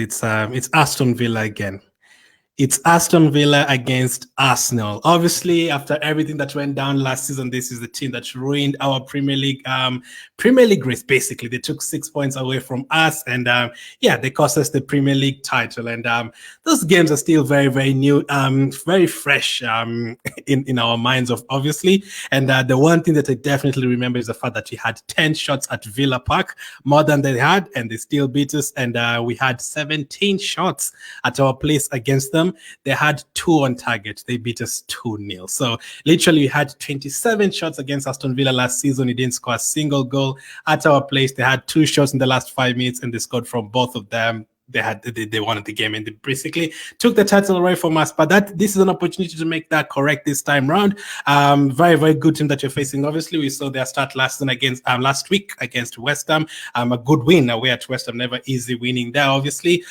It's Aston Villa again. It's Aston Villa against Arsenal. Obviously, after everything that went down last season, this is the team that ruined our Premier League. Premier League race. Basically, they took 6 points away from us, and yeah, they cost us the Premier League title. And those games are still very, very new, very fresh in our minds, of obviously. And the one thing that I definitely remember is the fact that we had 10 shots at Villa Park, more than they had, and they still beat us. And we had 17 shots at our place against them. They had 2 on target. They beat us 2-0. So literally we had 27 shots against Aston Villa last season. He didn't score a single goal at our place. They had 2 shots in the last 5 minutes and they scored from both of them. They wanted the game and they basically took the title away from us. But this is an opportunity to make that correct this time round. Very, very good team that you're facing. Obviously, we saw their start last week against West Ham. A good win away at West Ham. Never easy winning there, obviously.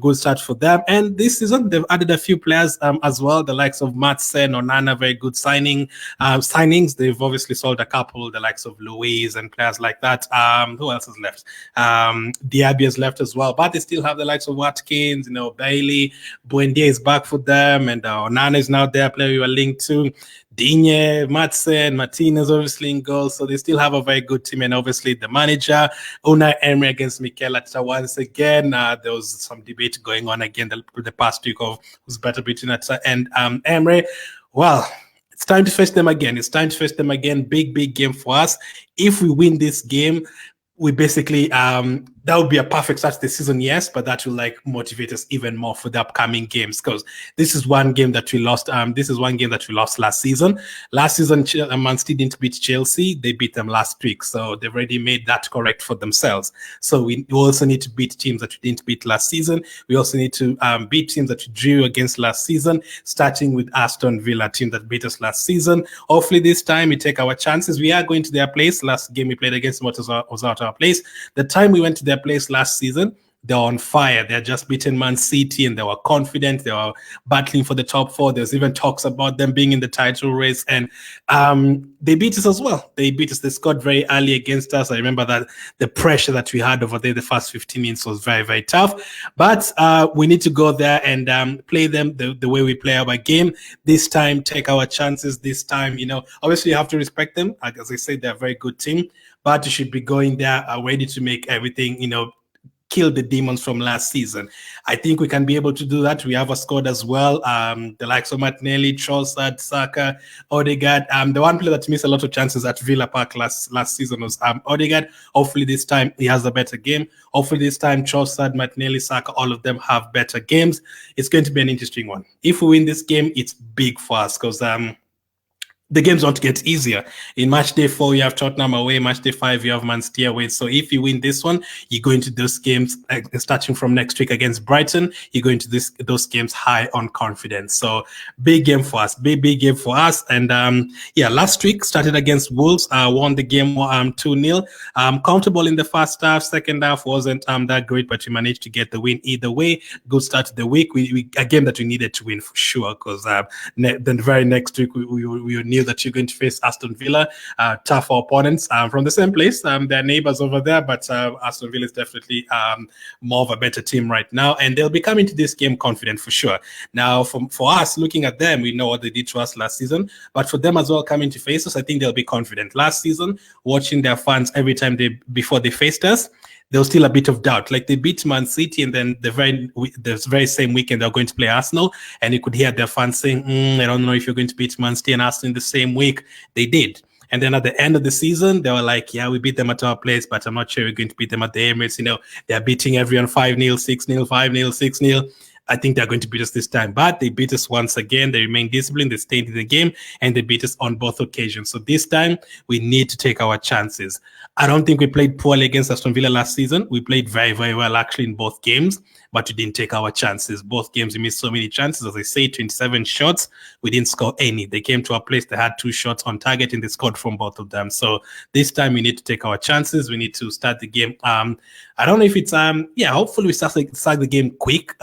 Good start for them. And this season, they've added a few players as well. The likes of Madsen, Onana, very good signings. They've obviously sold a couple, the likes of Luiz and players like that. Who else has left? Diaby has left as well. But they still have the likes of Watkins, Bailey, Buendia is back for them, and Onana is now there, player we were linked to. Digne, Madsen, Martinez obviously in goal, so they still have a very good team, and obviously the manager, Unai Emery against Mikel Arteta once again. There was some debate going on again the past week of who's better between Arteta and Emery. Well, it's time to face them again. Big, big game for us. If we win this game, we basically that would be a perfect start to the season, yes, but that will motivate us even more for the upcoming games, because this is one game that we lost. This is one game that we lost last season. Last season, Man City didn't beat Chelsea; they beat them last week, so they've already made that correct for themselves. So we also need to beat teams that we didn't beat last season. We also need to beat teams that we drew against last season, starting with Aston Villa, team that beat us last season. Hopefully, this time we take our chances. We are going to their place. Last game we played against them was out our place. The time we went to their place last season, they're on fire. They're just beaten Man City and they were confident. They were battling for the top 4. There's even talks about them being in the title race, and they beat us as well. They scored very early against us. I remember that the pressure that we had over there the first 15 minutes was very, very tough. But we need to go there and play them the way we play our game. This time, take our chances. This time, obviously you have to respect them. As I said, they're a very good team, but you should be going there ready to make everything, kill the demons from last season. I think we can be able to do that. We have a squad as well. The likes of Martinelli, Trossard, Saka, Odegaard. The one player that missed a lot of chances at Villa Park last season was Odegaard. Hopefully this time he has a better game. Hopefully this time Trossard, Martinelli, Saka, all of them have better games. It's going to be an interesting one. If we win this game, it's big for us, because the games don't get easier. In match day 4, you have Tottenham away. Match day 5, you have Man City away. So if you win this one, you go into those games, starting from next week against Brighton, you go into those games high on confidence. So big game for us. Big game for us. And yeah, last week started against Wolves. Won the game 2-0. Comfortable in the first half. Second half wasn't that great, but we managed to get the win either way. Good start to the week. We a game that we needed to win for sure, because then the very next week we knew that you're going to face Aston Villa, tougher opponents from the same place. They're neighbors over there, but Aston Villa is definitely more of a better team right now, and they'll be coming to this game confident for sure. Now, for us, looking at them, we know what they did to us last season, but for them as well coming to face us, I think they'll be confident. Last season, watching their fans every time before they faced us, there was still a bit of doubt. Like, they beat Man City, and then the very same weekend they're going to play Arsenal, and you could hear their fans saying, I don't know if you're going to beat Man City and Arsenal in the same week. They did. And then at the end of the season, they were like, yeah, we beat them at our place, but I'm not sure we're going to beat them at the Emirates. They're beating everyone 5-0, 6-0, 5-0, 6-0. I think they're going to beat us this time, but they beat us once again. They remain disciplined. They stayed in the game, and they beat us on both occasions. So this time, we need to take our chances. I don't think we played poorly against Aston Villa last season. We played very, very well, actually, in both games, but we didn't take our chances. Both games, we missed so many chances. As I say, 27 shots. We didn't score any. They came to our place. They had 2 shots on target, and they scored from both of them. So this time, we need to take our chances. We need to start the game. I don't know if it's, hopefully we start the game quick.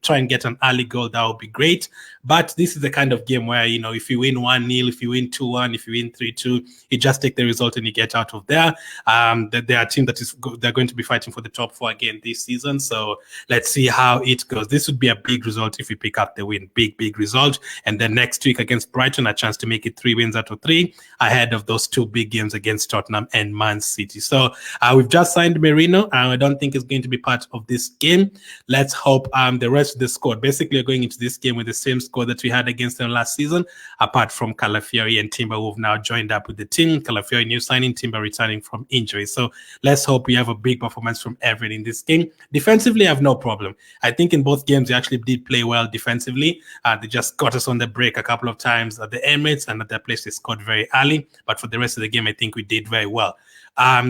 try and get an early goal, that would be great. But this is the kind of game where, if you win 1-0, if you win 2-1, if you win 3-2, you just take the result and you get out of there. They're a team they're going to be fighting for the top 4 again this season. So let's see how it goes. This would be a big result if we pick up the win. Big result. And then next week against Brighton, a chance to make it 3 wins out of 3 ahead of those 2 big games against Tottenham and Man City. So we've just signed Merino. I don't think it's going to be part of this game. Let's hope the rest of the squad, basically, are going into this game with the same squad that we had against them last season, apart from Calafiori and Timber, who've now joined up with the team. Calafiori new signing, Timber returning from injury. So let's hope we have a big performance from everyone in this game. Defensively, I have no problem. I think in both games, they actually did play well defensively. They just got us on the break a couple of times at the Emirates, and at their place they scored very early. But for the rest of the game, I think we did very well.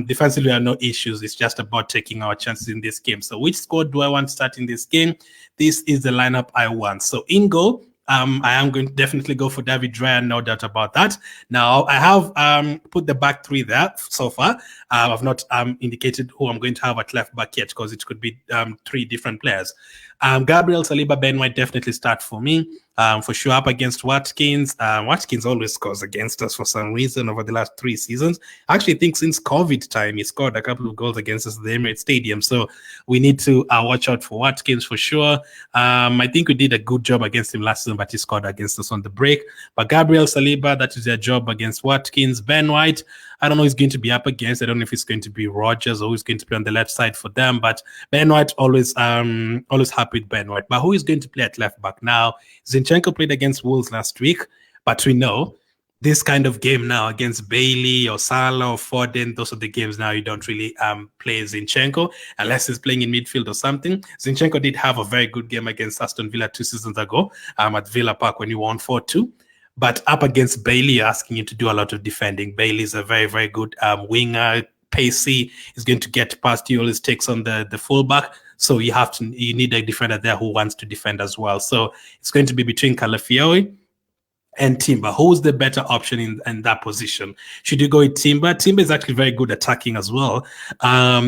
Defensively, there are no issues. It's just about taking our chances in this game. So which squad do I want to start in this game? This is the lineup I want. So in goal, I am going to definitely go for David Raya, no doubt about that. Now, I have put the back 3 there so far. I've not indicated who I'm going to have at left back yet, because it could be 3 different players. Gabriel, Saliba, Ben White definitely start for me. For sure, up against Watkins. Watkins always scores against us for some reason over the last 3 seasons. I actually think since COVID time, he scored a couple of goals against us at the Emirates Stadium. So we need to watch out for Watkins for sure. I think we did a good job against him last season, but he scored against us on the break. But Gabriel, Saliba, that is their job against Watkins. Ben White, I don't know who he's going to be up against. I don't know if it's going to be Rogers or who's going to be on the left side for them. But Ben White, always happy with Ben White. But who is going to play at left back now? Zinchenko played against Wolves last week, but we know this kind of game now against Bailey or Salah or Foden, those are the games now you don't really play Zinchenko unless he's playing in midfield or something. Zinchenko did have a very good game against Aston Villa 2 seasons ago at Villa Park when he won 4-2. But up against Bailey, you're asking him to do a lot of defending. Bailey is a very, very good winger, pacey. He's going to get past you, always takes on the fullback. So you need a defender there who wants to defend as well. So it's going to be between Calafiori and Timber. Who's the better option in that position? Should you go with Timber? Timber is actually very good attacking as well.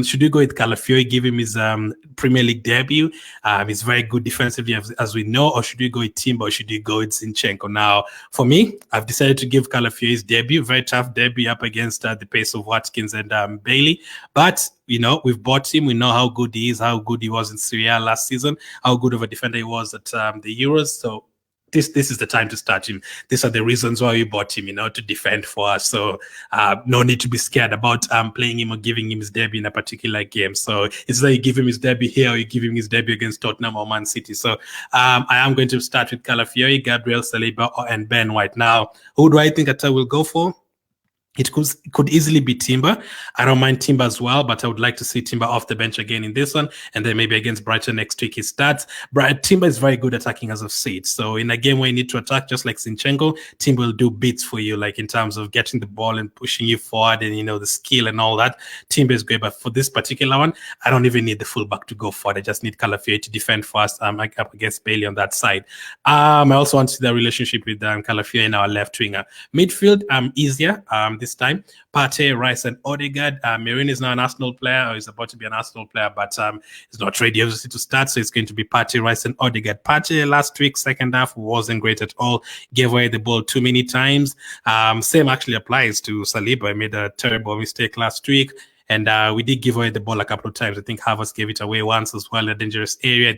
Should you go with Calafiori, give him his Premier League debut? He's very good defensively, as we know. Or should you go with Timber, or should you go with Zinchenko? Now, for me, I've decided to give Calafiori his debut. Very tough debut up against the pace of Watkins and Bailey. But we've bought him. We know how good he is, how good he was in Serie A last season, how good of a defender he was at the Euros. So this is the time to start him. These are the reasons why we bought him, to defend for us. So no need to be scared about playing him or giving him his debut in a particular game. So it's like you give him his debut here or you give him his debut against Tottenham or Man City. So I am going to start with Calafiori, Gabriel, Saliba, and Ben White. Now, who do I think I will go for? It could easily be Timber. I don't mind Timber as well, but I would like to see Timber off the bench again in this one, and then maybe against Brighton next week he starts. Timber is very good attacking as of seed. So in a game where you need to attack, just like Zinchenko, Timber will do bits for you, like in terms of getting the ball and pushing you forward and, the skill and all that. Timber is great, but for this particular one, I don't even need the fullback to go forward. I just need Calafiori to defend for us up against Bailey on that side. I also want to see the relationship with Calafiori and our left winger. Midfield, easier. This time, Partey, Rice, and Odegaard. Merino is now an Arsenal player, or is about to be an Arsenal player, but he's not ready obviously to start, so it's going to be Partey, Rice, and Odegaard. Partey last week, second half, wasn't great at all. Gave away the ball too many times. Same actually applies to Saliba. He made a terrible mistake last week. And we did give away the ball a couple of times. I think Havertz gave it away once as well in a dangerous area.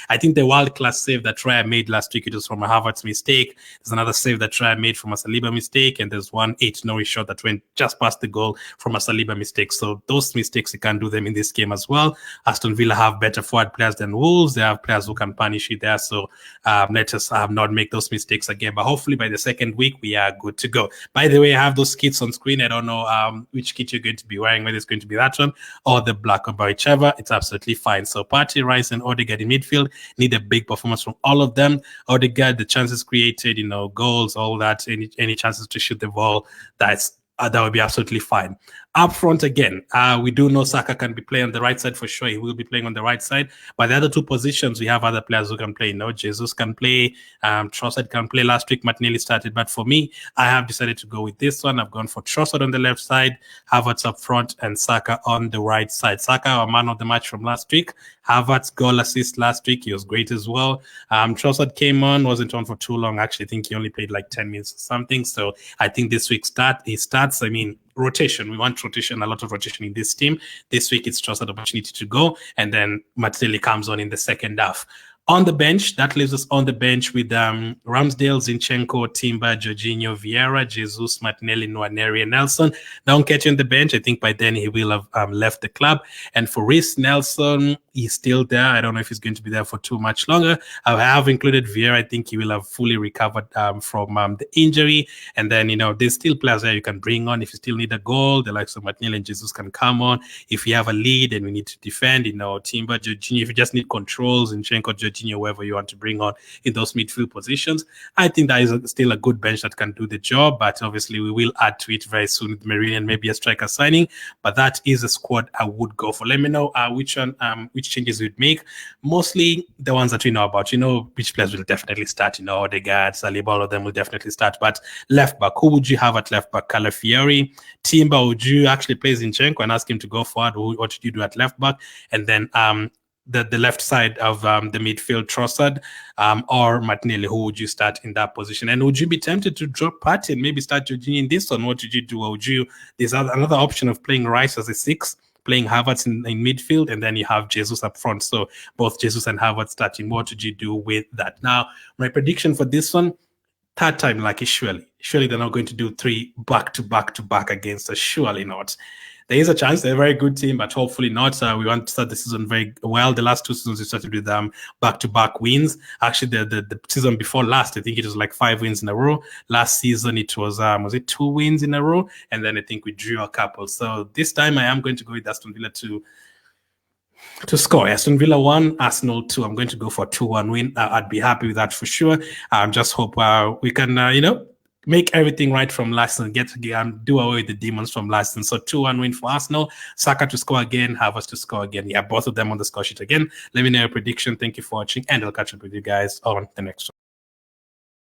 I think the world-class save that Raya made last week, it was from a Havertz mistake. There's another save that Raya made from a Saliba mistake. And there's one 8-0 shot that went just past the goal from a Saliba mistake. So those mistakes, you can't do them in this game as well. Aston Villa have better forward players than Wolves. They have players who can punish you there. So let us not make those mistakes again. But hopefully by the second week, we are good to go. By the way, I have those kits on screen. I don't know which kit you're going to be wearing, whether it's going to be that one or the black one, but whichever, it's absolutely fine. So Partey, Rice, and Odegaard in midfield need a big performance from all of them. Odegaard, the chances created, goals, all that, any chances to shoot the ball, that would be absolutely fine. Up front again, we do know Saka can be playing on the right side for sure. He will be playing on the right side. But the other two positions, we have other players who can play. Jesus can play. Trossard can play. Last week, Martinelli started. But for me, I have decided to go with this one. I've gone for Trossard on the left side, Havertz up front, and Saka on the right side. Saka, our man of the match from last week. Havertz goal assist last week. He was great as well. Trossard came on, wasn't on for too long. Actually, I think he only played like 10 minutes or something. So I think this week he starts. I mean, rotation. We want rotation, a lot of rotation in this team. This week, it's just an opportunity to go, and then Martinelli comes on in the second half. On the bench, that leaves us on the bench with Ramsdale, Zinchenko, Timber, Jorginho, Vieira, Jesus, Martinelli, Nwaneri, and Nelson. Don't catch on the bench. I think by then he will have left the club. And for Reece Nelson, he's still there. I don't know if he's going to be there for too much longer. I have included Vieira. I think he will have fully recovered from the injury. And then, there's still players there you can bring on. If you still need a goal, the likes of Martinelli and Jesus can come on. If you have a lead and we need to defend, Timber, Jorginho, if you just need controls, Zinchenko, Jorginho, whoever you want to bring on in those midfield positions. I think that is still a good bench that can do the job, but obviously we will add to it very soon with Meridian, maybe a striker signing, but that is a squad I would go for. Let me know which changes we'd make. Mostly the ones that we know about, which players will definitely start, Odegaard, Saliba, all of them will definitely start, but left back, who would you have at left back? Calafiori, Timber, would you actually play Zinchenko and ask him to go forward? What did you do at left back? And then the left side of the midfield, Trossard or Martinelli, who would you start in that position? And would you be tempted to drop Partey and maybe start Jorginho in this one? What would you do? Or there's another option of playing Rice as a 6, playing Havertz in midfield, and then you have Jesus up front. So both Jesus and Havertz starting. What would you do with that? Now, my prediction for this one, third time lucky, surely. Surely they're not going to do 3 back-to-back against us. Surely not. There is a chance. They're a very good team, but hopefully not. We want to start the season very well. The last 2 seasons we started with back-to-back wins. Actually, the season before last, I think it was like 5 wins in a row. Last season it was it 2 wins in a row? And then I think we drew a couple. So this time I am going to go with Aston Villa to score. Aston Villa 1, Arsenal 2. I'm going to go for a 2-1 win. I'd be happy with that for sure. Just hope we can, make everything right from last and do away with the demons from last. And so 2-1 win for Arsenal. Saka to score again, Havertz to score again. Yeah, both of them on the score sheet again. Let me know your prediction. Thank you for watching, and I'll catch up with you guys on the next one.